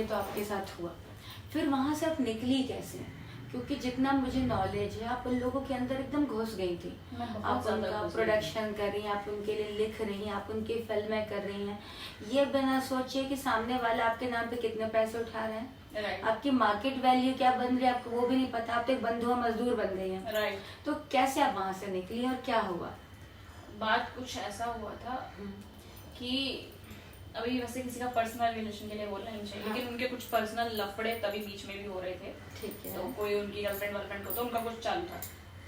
तो आपके साथ हुआ, फिर वहां से आप निकली कैसे? क्योंकि जितना मुझे नॉलेज है आप उन लोगों के अंदर एकदम घुस गई थी। आप उनका प्रोडक्शन कर रही हैं, आप उनके लिए लिख रही हैं, आप उनकी फिल्में कर रही हैं, ये बिना सोचे कि सामने वाला आपके नाम पे कितने पैसे उठा रहे हैं। आपकी मार्केट वैल्यू क्या बन रही है आपको वो भी नहीं पता, आप तो एक बंधुआ मजदूर बन गई हैं। तो कैसे आप वहां से निकली और क्या हुआ? बात कुछ ऐसा हुआ था कि अभी वैसे किसी का पर्सनल रिलेशन के लिए बोलना नहीं चाहिए, लेकिन उनके कुछ पर्सनल लफड़े तभी बीच में भी हो रहे थे। ठीक है। तो कोई उनकी गर्लफ्रेंड वर्लफ्रेंड को तो उनका कुछ चालू था।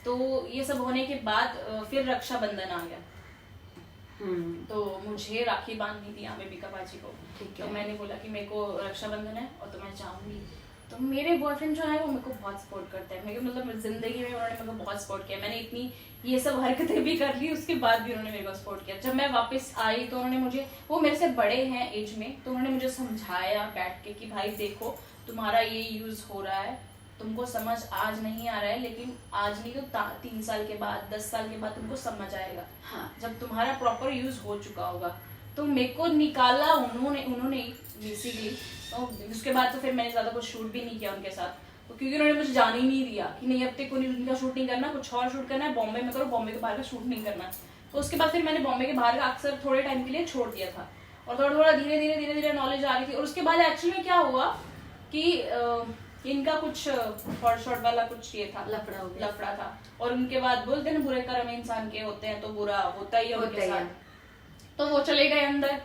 तो ये सब होने के बाद फिर रक्षाबंधन आ गया। तो मुझे राखी बांधनी थी यहाँ पे बीका बाजी को। तो मैंने बोला कि मेरे को रक्षाबंधन है और तो मैं चाहूंगी। तो मेरे बॉयफ्रेंड जो है वो मेरे को बहुत सपोर्ट करते हैं। मेरे मतलब जिंदगी में उन्होंने मेरे को बहुत सपोर्ट किया। मैंने इतनी ये सब हरकतें भी कर ली, उसके बाद भी उन्होंने मेरे को सपोर्ट किया। जब मैं वापस आई तो उन्होंने मुझे, वो मेरे से बड़े हैं एज में, तो उन्होंने मुझे समझाया बैठ के कि भाई देखो तुम्हारा ये यूज हो रहा है, तुमको समझ आज नहीं आ रहा है, लेकिन आज नहीं तो 3 साल के बाद 10 साल के बाद तुमको समझ आएगा। जब तुम्हारा प्रॉपर यूज हो चुका होगा। तो मेरे को निकाला उन्होंने बेसिकली। तो उसके बाद तो फिर मैंने ज्यादा कुछ शूट भी नहीं किया उनके साथ, तो क्योंकि उन्होंने मुझे जाने ही नहीं दिया कि नहीं अब तक कोई उनका शूट नहीं करना, कुछ और शूट करना है बॉम्बे में करो, बॉम्बे के बाहर का शूट नहीं करना। तो उसके बाद फिर मैंने बॉम्बे के बाहर का अक्सर थोड़े टाइम के लिए छोड़ दिया था और थोड़ा थोड़ा धीरे धीरे नॉलेज आ रही थी। और उसके बाद एक्चुअली में क्या हुआ कि इनका कुछ शॉर्ट वाला कुछ ये था, लफड़ा था। और उनके बाद बोलते हैं बुरे कर्म इंसान के होते हैं तो बुरा होता ही है उनके साथ। तो वो चले गए अंदर।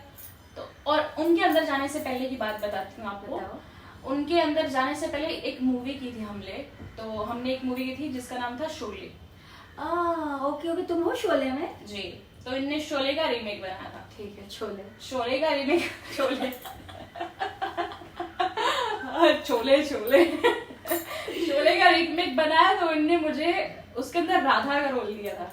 तो और उनके अंदर जाने से पहले की बात बताती हूँ आपको। उनके अंदर जाने से पहले एक मूवी की थी हमने एक मूवी की थी जिसका नाम था शोले। ओके तुम हो शोले में? जी। तो इनने शोले का रीमेक बनाया था। ठीक है। शोले का रीमेक शोले छोले शोले का रीमेक बनाया। तो इनने मुझे उसके अंदर राधा का रोल दिया था।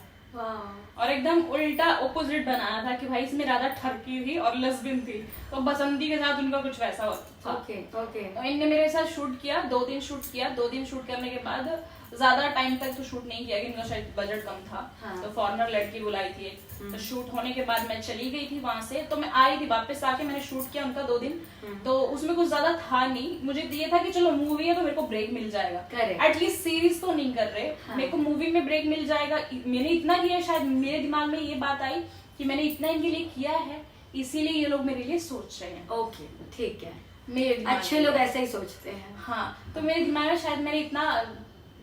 और एकदम उल्टा ऑपोजिट बनाया था कि भाई इसमें राधा ठरकी थी और लेस्बियन थी, तो बसंती के साथ उनका कुछ वैसा था। ओके। तो इनने मेरे साथ शूट किया, 2 दिन शूट किया। 2 दिन शूट करने के बाद ज्यादा टाइम तक तो शूट नहीं किया, इनका शायद बजट कम था। तो फॉरेनर लड़की बुलाई थी। तो शूट होने के बाद मैं चली गई थी वहां से। तो मैं आई थी वापस, आके मैंने शूट किया उनका 2 दिन। तो उसमें कुछ ज्यादा था नहीं, मुझे ये था कि चलो मूवी है तो मेरे को ब्रेक मिल जाएगा, एटलीस्ट सीरीज तो नहीं कर रहे। मेरे को मूवी में ब्रेक मिल जाएगा। मैंने इतना किया, शायद मेरे दिमाग में ये बात आई कि मैंने इतना इनके लिए किया है, इसीलिए ये लोग मेरे लिए सोच रहे हैं। ओके ठीक है। मेरे अच्छे लोग ऐसे ही सोचते हैं। हाँ, तो मेरे दिमाग में शायद मैंने इतना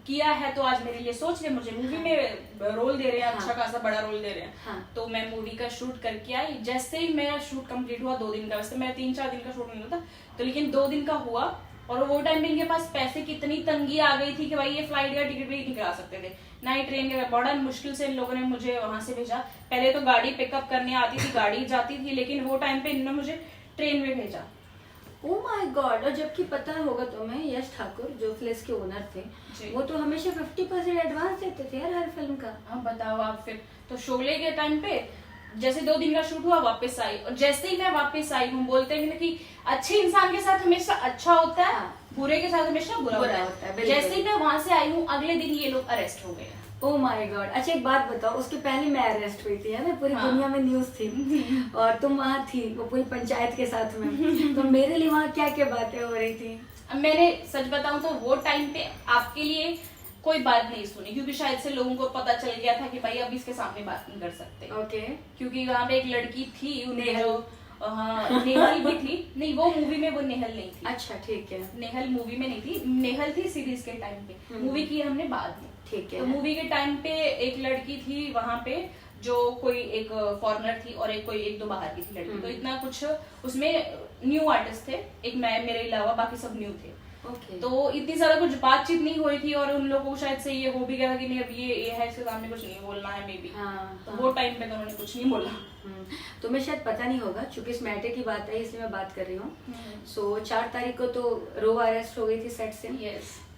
किया है तो आज मेरे लिए सोच रहे, मुझे मूवी में रोल दे रहे हैं। अच्छा खासा बड़ा रोल दे रहे हैं। तो मैं मूवी का शूट करके आई। जैसे ही मेरा शूट कंप्लीट हुआ 2 दिन का, वैसे मेरा 3-4 दिन का शूट नहीं था, तो लेकिन 2 दिन का हुआ। और वो टाइम में इनके पास पैसे की इतनी तंगी आ गई थी कि भाई ये फ्लाइट का टिकट भी नहीं करा सकते थे, ना ही ट्रेन के। बड़ा मुश्किल से इन लोगों ने मुझे वहां से भेजा। पहले तो गाड़ी पिकअप करने आती थी, गाड़ी जाती थी, लेकिन वो टाइम पे इन्होंने मुझे ट्रेन में भेजा। Oh my God. और जबकि पता होगा तुम्हें, यश ठाकुर जो फ्लिस के ओनर थे, वो तो हमेशा 50% एडवांस देते थे यार हर फिल्म का। हाँ बताओ आप। फिर तो शोले के टाइम पे जैसे 2 दिन का शूट हुआ, वापस आई। और जैसे ही मैं वापस आई हूँ, बोलते हैं कि अच्छे इंसान के साथ हमेशा अच्छा होता है, बुरे के साथ हमेशा बुरा होता है। जैसे ही मैं वहां से आई हूँ, अगले दिन ये लोग अरेस्ट हो गए। Oh my God. अच्छा एक बात बताओ, उसके पहले मैं अरेस्ट हुई थी है ना, पूरी दुनिया में न्यूज थी और तुम वहाँ थी वो पूरी पंचायत के साथ में। तो मेरे लिए वहाँ क्या क्या बातें हो रही थी? मैंने सच बताऊं तो वो टाइम पे आपके लिए कोई बात नहीं सुनी, क्योंकि शायद से लोगों को पता चल गया था कि भाई अब इसके सामने बात नहीं कर सकते। ओके। क्योंकि वहाँ पे एक लड़की थी, जो नेहल भी थी। नहीं, वो मूवी में वो नेहल नहीं थी। अच्छा ठीक है। नेहल मूवी में नहीं थी, नेहल थी सीरीज के टाइम पे। मूवी की हमने बाद में। ठीक है। तो मूवी के टाइम पे एक लड़की थी वहां पे, जो कोई एक फॉरेनर थी और एक 2 बाहर की थी लड़की। तो इतना कुछ उसमें न्यू आर्टिस्ट थे, एक मैं मेरे अलावा बाकी सब न्यू थे। तो इतनी ज्यादा कुछ बातचीत नहीं हुई थी और उन लोगों को शायद से ये हो भी गया था कि नहीं अब ये है, इसके सामने कुछ नहीं बोलना है मे बी। तो वो टाइम पे तो उन्होंने कुछ नहीं बोला। तुम्हें शायद पता नहीं होगा, चूंकि इस मैटर की बात है इसलिए मैं बात कर रही हूँ। सो 4 तारीख को तो रो अरेस्ट हो गई थी सेट से।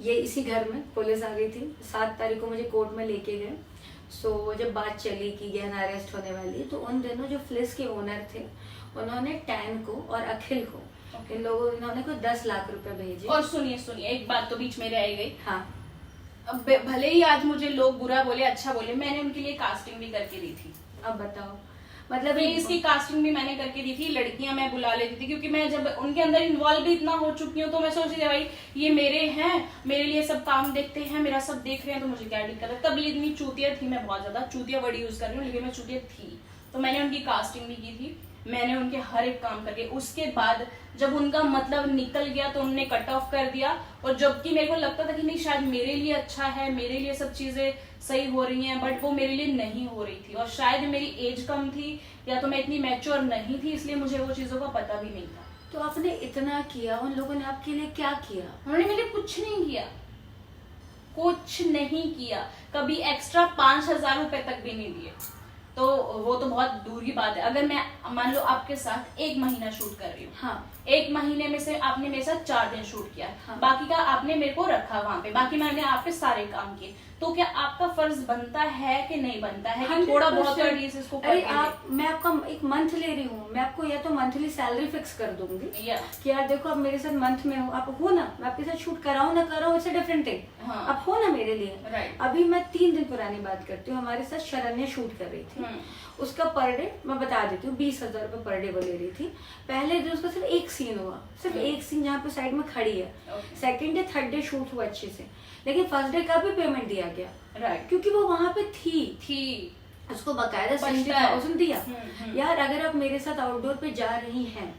ये इसी घर में पुलिस आ गई थी। 7 तारीख को मुझे कोर्ट में लेके गए। सो जब बात चली कि गहना अरेस्ट होने वाली, तो उन दिनों जो फ्लिस के ओनर थे उन्होंने टैन को और अखिल को इन्होंने कोई 10 लाख रुपए भेजे। और सुनिए एक बात तो बीच में रह गई। हाँ, अब भले ही आज मुझे लोग बुरा बोले अच्छा बोले, मैंने उनके लिए कास्टिंग भी करके दी थी। अब बताओ, मतलब इसकी कास्टिंग भी मैंने करके दी थी, लड़कियां मैं बुला लेती थी, क्योंकि मैं जब उनके अंदर इन्वॉल्व भी इतना हो चुकी हूँ तो मैं सोचती थी भाई ये मेरे हैं, मेरे लिए सब काम देखते हैं, मेरा सब देख रहे हैं, तो मुझे क्या दिक्कत है। तब इतनी चूतिया थी मैं, बहुत ज्यादा चूतिया वर्ड यूज कर रही हूँ, लेकिन मैं चूतिया थी। तो मैंने उनकी कास्टिंग भी की थी, मैंने उनके हर एक काम करके, उसके बाद जब उनका मतलब निकल गया तो उन्होंने कट ऑफ कर दिया। और जबकि मेरे को लगता था कि नहीं शायद मेरे लिए अच्छा है, मेरे लिए सब चीजें सही हो रही हैं, बट वो मेरे लिए नहीं हो रही थी। और शायद मेरी एज कम थी या तो मैं इतनी मैच्योर नहीं थी, इसलिए मुझे वो चीजों का पता भी नहीं था। तो आपने इतना किया, उन लोगों ने आपके लिए क्या किया? उन्होंने मेरे लिए कुछ नहीं किया, कुछ नहीं किया, कभी एक्स्ट्रा 5,000 रुपए तक भी नहीं दिए। तो वो तो बहुत दूर की बात है। अगर मैं मान लो आपके साथ 1 महीना शूट कर रही हूँ, हाँ। 1 महीने में से आपने मेरे साथ 4 दिन शूट किया, हाँ। बाकी का आपने मेरे को रखा वहां पे, बाकी मैंने आप पे सारे काम किए, तो क्या आपका फर्ज बनता है कि नहीं बनता है कि थोड़ा बहुत एटलीस्ट इसको अरे आप, मैं आपका एक मंथ ले रही हूँ, मैं आपको या तो मंथली सैलरी फिक्स कर दूंगी कि यार देखो आप मेरे साथ मंथ में हो, आप हो ना, मैं आपके साथ शूट कराऊं ना कराऊं, इट्स अ डिफरेंट थिंग। आप हो ना मेरे लिए। अभी मैं 3 दिन पुरानी बात करती हूँ, हमारे साथ शरण्या शूट कर रही थी, उसका पर डे मैं बता देती हूँ 20,000 रुपए पर डे वो ले रही थी। पहले दिन उसका सिर्फ एक सीन हुआ, सिर्फ एक सीन जहाँ पे साइड में खड़ी है। Second day third day shoot हुआ अच्छे से, लेकिन फर्स्ट डे का भी पेमेंट दिया गया, क्योंकि वो वहां पे थी उसको बकायदा 70,000 दिया। यार अगर आप मेरे साथ आउटडोर पे जा रही हैं,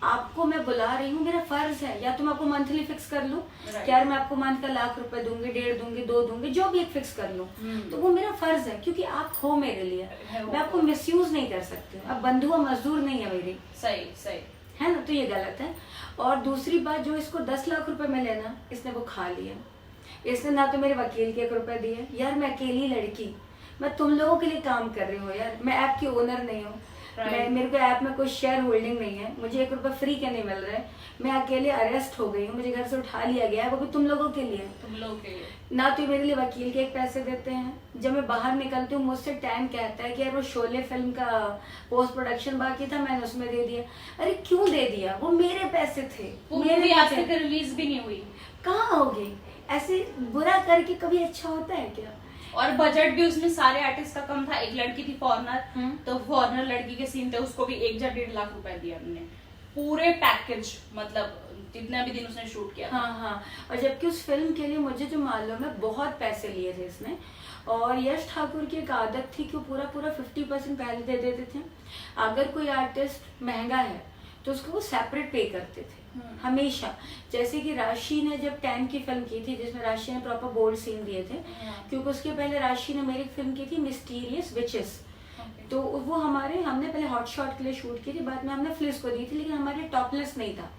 आपको मैं बुला रही हूँ, मेरा फर्ज है या तो मैं आपको मंथली फिक्स कर लूँ कि यार मैं आपको मंथ का 1,00,000 रुपए दूंगी, 1.5 दूंगी, 2 दूंगी, जो भी एक फिक्स कर लूँ, तो वो मेरा फर्ज है, क्योंकि आप हो मेरे लिए, मैं आपको मिसयूज नहीं कर सकती हूँ। अब बंधुआ मजदूर नहीं है मेरी, सही है ना, तो ये गलत है। और दूसरी बात, जो इसको 10 लाख रुपए मिले ना, इसने वो खा लिया। इसने ना तो मेरे वकील के 1 रुपए दिए। यार मैं अकेली लड़की, मैं तुम लोगों के लिए काम कर रही हूँ यार, मैं ऐप की ओनर नहीं हूँ, मेरे को ऐप में कोई शेयर होल्डिंग नहीं है, मुझे 1 रुपए फ्री के नहीं मिल रहा है, मैं अकेले अरेस्ट हो गई हूँ, मुझे घर से उठा लिया गया है, वो भी तुम लोगों के लिए। ना तो मेरे लिए वकील के 1 पैसे देते हैं। जब मैं बाहर निकलती हूँ मुझसे टैन कहता है कि यार वो शोले फिल्म का पोस्ट प्रोडक्शन बाकी था, मैंने उसमें दे दिया। अरे क्यों दे दिया, वो मेरे पैसे थे, मेरे आज तक रिलीज भी नहीं हुई। कहाँ होगी, ऐसे बुरा करके कभी अच्छा होता है क्या? और बजट भी उसमें सारे आर्टिस्ट का कम था। एक लड़की थी फॉरनर, तो फॉरनर लड़की के सीन थे, उसको भी 1.5 लाख रुपए दिया हमने, पूरे पैकेज, मतलब जितना भी दिन उसने शूट किया। हाँ। और जबकि उस फिल्म के लिए मुझे जो मालूम है बहुत पैसे लिए थे इसने। और यश ठाकुर की एक आदत थी कि वो पूरा 50% पहले दे देते थे। अगर कोई आर्टिस्ट महंगा है तो उसको वो सेपरेट पे करते थे हमेशा। जैसे कि राशि ने जब 10 की फिल्म की थी, जिसमें राशि ने प्रॉपर बोल्ड सीन दिए थे, क्योंकि उसके पहले राशि ने मेरी फिल्म की थी मिस्टीरियस विचेस, तो वो हमने पहले हॉट शॉट के लिए शूट की थी, बाद में हमने फ्लिस को दी थी, लेकिन हमारे टॉपलेस नहीं था।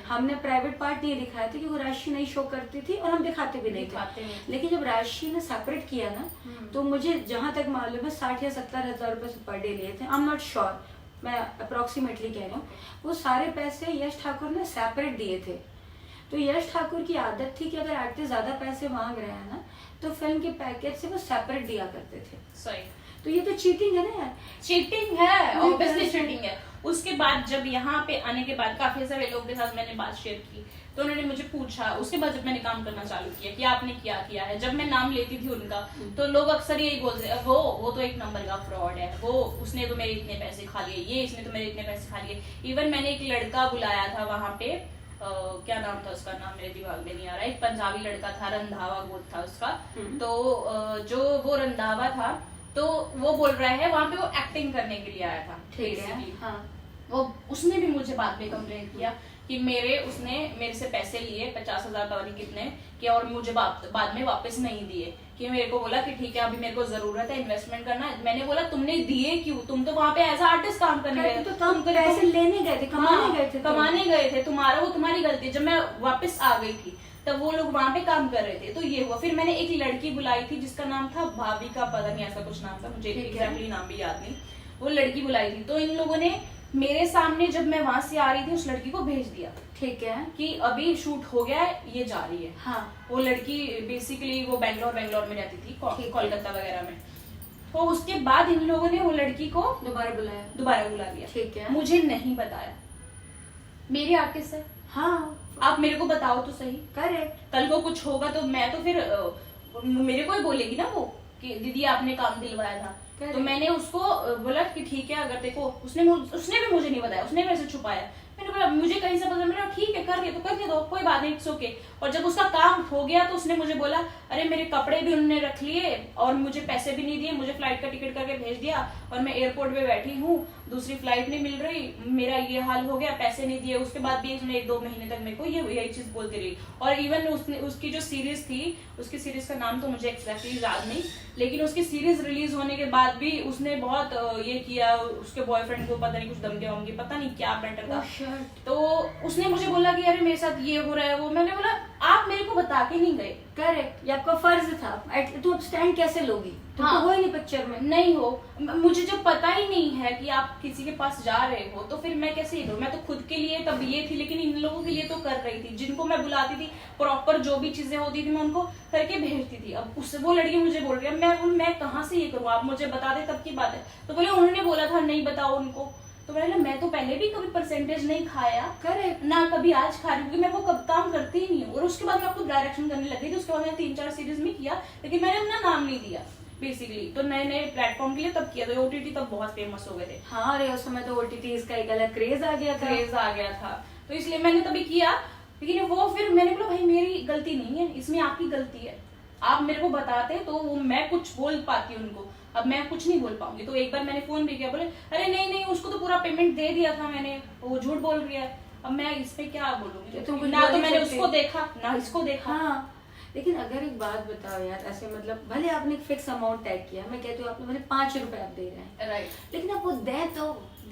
हमने प्राइवेट पार्ट नहीं दिखाया था क्योंकि राशि नहीं शो करती थी और हम दिखाते भी नहीं थे। लेकिन जब राशि ने सेपरेट किया ना, तो मुझे जहां तक मालूम है 60 या 70,000 रुपए पर डे लिए थे, आई एम नॉट श्योर, मैं अप्रोक्सीमेटली कह रही हूँ। वो सारे पैसे यश ठाकुर ने सेपरेट दिए थे। तो यश ठाकुर की आदत थी कि अगर आर्टिस्ट ज्यादा पैसे मांग रहे हैं ना, तो फिल्म के पैकेज से वो सेपरेट दिया करते थे। सही। तो ये तो चीटिंग है ना यार, चीटिंग है, ऑब्वियसली चीटिंग है। उसके बाद जब यहाँ पे आने के बाद काफी सारे लोगों के साथ मैंने बात शेयर की, तो उन्होंने मुझे पूछा, उसके बाद जब मैंने काम करना चालू किया कि आपने क्या किया है, जब मैं नाम लेती थी उनका, तो लोग अक्सर यही बोलते हैं, वो तो 1 नंबर का फ्रॉड है, वो उसने तो मेरे इतने पैसे खा लिए, ये इसने तो मेरे इतने पैसे खा लिए। इवन मैंने एक लड़का बुलाया था वहां पे, क्या नाम था उसका, नाम मेरे दिमाग में नहीं आ रहा है, एक पंजाबी लड़का था, रंधावा गोद था उसका। तो जो वो रंधावा था, तो वो बोल रहा है वहां पे वो एक्टिंग करने के लिए आया था। ठीक है। हाँ। वो उसने भी मुझे बाद में कंप्लेन किया कि उसने मेरे से पैसे लिए 50,000 पता नहीं कितने कि, और मुझे बाद में वापस नहीं दिए, कि मेरे को बोला कि ठीक है अभी मेरे को जरूरत है इन्वेस्टमेंट करना है। मैंने बोला तुमने दिए क्यों, तुम तो वहां पे एज आर्टिस्ट काम करने गए, तो तुम पैसे लेने गए थे, कमाने गए थे, वो तुम्हारी गलती। जब मैं वापस आ गई थी तब वो लोग वहां पे काम कर रहे थे, तो ये हुआ। फिर मैंने एक लड़की बुलाई थी जिसका नाम था भाभी का, पता नहीं ऐसा कुछ नाम था, मुझे एग्जैक्टली नाम भी याद नहीं। वो लड़की बुलाई थी, तो इन लोगों ने मेरे सामने जब मैं वहां से आ रही थी उस लड़की को भेज दिया, ठीक है, कि अभी शूट हो गया है, ये जा रही है। हाँ। वो लड़की बेसिकली वो बेंगलोर में रहती थी, कोलकाता वगैरह में। तो उसके बाद इन लोगों ने वो लड़की को दोबारा बुला लिया। ठीक है। मुझे नहीं बताया, मेरे आर्टिस्ट है, हाँ आप मेरे को बताओ तो सही। करेक्ट। कल को कुछ होगा तो मैं तो फिर मेरे को ही बोलेगी ना वो कि दीदी आपने काम दिलवाया था। तो मैंने उसको बोला कि ठीक है, अगर देखो उसने भी मुझे नहीं बताया, उसने मेरे से छुपाया। मैंने बोला मुझे कहीं से पता, मैंने ठीक है कर रही तो करने दो, कोई बात नहीं, इट्स ओके। और जब उसका काम हो गया तो उसने मुझे बोला अरे मेरे कपड़े भी उन्होंने रख लिए और मुझे पैसे भी नहीं दिए, मुझे फ्लाइट का टिकट करके भेज दिया और मैं एयरपोर्ट पे बैठी हूँ, दूसरी फ्लाइट नहीं मिल रही, मेरा ये हाल हो गया, पैसे नहीं दिए। उसके बाद भी उसने 1-2 महीने तक मेरे को यही चीज बोलती रही। और इवन उसकी जो सीरीज थी, उसकी सीरीज का नाम तो मुझे एक्जैक्टली याद नहीं, लेकिन उसकी सीरीज रिलीज होने के बाद भी उसने बहुत ये किया, उसके बॉयफ्रेंड को पता नहीं कुछ धमकी वमकी, पता नहीं क्या मैटर था। तो उसने मुझे बोला कि अरे मेरे साथ ये हो रहा है वो। मैंने बोला आप मेरे को बता के नहीं गए। करेक्ट, ये आपका फर्ज था, तुम अब स्टैंड कैसे लोगी? तुम तो हो ही नहीं पिक्चर में। नहीं हो, मुझे जब पता ही नहीं है कि आप किसी के पास जा रहे हो तो फिर मैं कैसे ये करूं? मैं तो खुद के लिए तब ये थी, लेकिन इन लोगों के लिए तो कर रही थी, जिनको मैं बुलाती थी प्रॉपर जो भी चीजें होती थी मैं उनको करके भेजती थी। अब उससे वो लड़की मुझे बोल रही है मैं कहाँ से ये करूँ, आप मुझे बता दे तब की बात है। तो बोले उन्होंने बोला था नहीं बताओ उनको। तो मैं तो पहले भी कभी परसेंटेज नहीं खाया, करेक्ट ना कभी आज खा रही हूँ, मैं वो कब काम करती ही नहीं हूँ। और उसके बाद मैं आपको डायरेक्शन करने लग गई थी। उसके बाद मैंने 3-4 सीरीज में किया, लेकिन मैंने अपना नाम नहीं दिया बेसिकली। तो नए प्लेटफॉर्म के लिए तब किया, तो ओटीटी तब बहुत फेमस हो गए थे। हाँ, अरे उस समय तो ओटीटी इसका एक अलग क्रेज आ गया था, तो इसलिए मैंने तभी किया। लेकिन वो फिर मैंने बोला भाई मेरी गलती नहीं है, इसमें आपकी गलती है, आप मेरे को बताते तो वो मैं कुछ बोल पाती उनको, अब मैं कुछ नहीं बोल पाऊंगी। तो एक बार मैंने फोन भी किया, बोले अरे नहीं उसको तो पूरा पेमेंट दे दिया था मैंने, वो झूठ बोल रही है, अब मैं इस पे क्या बोलूंगी? ना तो मैंने उसको देखा ना इसको देखा। हाँ, लेकिन अगर एक बात बताओ यार, ऐसे मतलब भले आपने एक फिक्स अमाउंट टैग किया, मैं कहती हूँ आपने भले 5 रुपए आप दे रहे हैं, राइट, लेकिन आप वो दे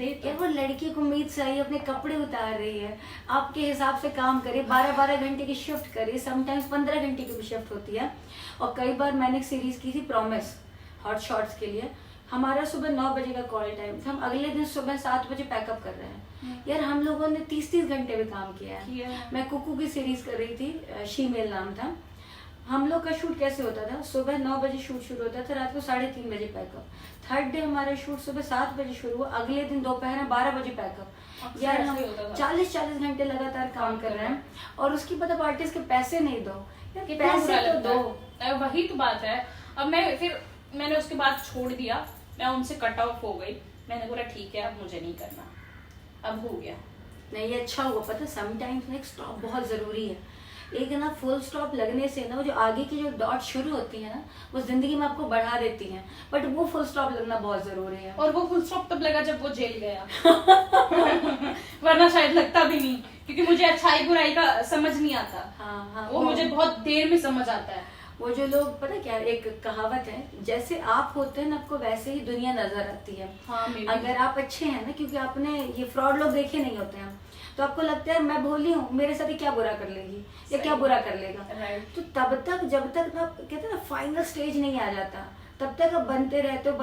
यार, वो लड़की को उम्मीद से आई, अपने कपड़े उतार रही है, आपके हिसाब से काम करे, 12-12 घंटे की शिफ्ट करे, समटाइम्स 15 घंटे की भी शिफ्ट होती है। और कई बार मैंने एक सीरीज की थी प्रॉमिस हॉट शॉट्स के लिए, हमारा सुबह 9 बजे का कॉल टाइम था, हम अगले दिन सुबह 7 बजे पैकअप कर रहे हैं। यार हम लोगों ने 30-30 घंटे भी काम किया है। मैं कुकू की सीरीज कर रही थी, शीमेल नाम था। हम लोग का शूट कैसे होता था, सुबह 9 बजे शूट शुरू होता था, रात को 3:30 बजे पैकअप। थर्ड डे हमारा शूट सुबह 7 बजे शुरू हुआ, अगले दिन दोपहर में 12 बजे पैकअप। यार हम 40-40 घंटे लगातार काम कर रहे हैं, और उसकी पता आर्टिस्ट के पैसे नहीं दो, पैसे तो दो। वही तो बात है। अब मैंने उसके बाद छोड़ दिया, मैं उनसे कट ऑफ हो गई। मैंने बोला ठीक है अब मुझे नहीं करना, अब हो गया। नहीं, ये अच्छा हुआ, पता समटाइम्स एक स्टॉप बहुत जरूरी है। एक ना फुल स्टॉप लगने से ना, वो जो आगे की जो डॉट शुरू होती है ना, वो जिंदगी में आपको बढ़ा देती हैं, बट वो फुल स्टॉप लगना बहुत जरूरी है। और वो फुल स्टॉप तब लगा जब वो जेल गया वरना शायद लगता भी नहीं, क्योंकि मुझे अच्छाई बुराई का समझ नहीं आता। हाँ, वो मुझे बहुत देर में समझ आता है। वो जो लोग, पता क्या, एक कहावत है, जैसे आप होते हैं ना आपको वैसे ही दुनिया नजर आती है। हाँ, अगर आप अच्छे हैं ना, क्योंकि आपने ये फ्रॉड लोग देखे नहीं होते हैं, तो आपको लगता है मैं भोली हूँ, मेरे साथ क्या बुरा कर लेगी या क्या बुरा कर लेगा। तो तब तक जब तक ना, कहते हैं ना, फाइनल स्टेज नहीं आ जाता, तब तक आप बनते रहते हो,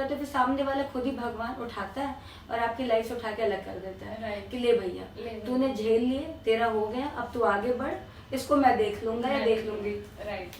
फिर सामने वाला खुद ही भगवान उठाता है और आपकी लाइफ से उठा के अलग कर देता है कि ले भैया तूने झेल लिए, तेरा हो गया, अब तू आगे बढ़, इसको मैं देख लूंगा या देख लूंगी। राइट।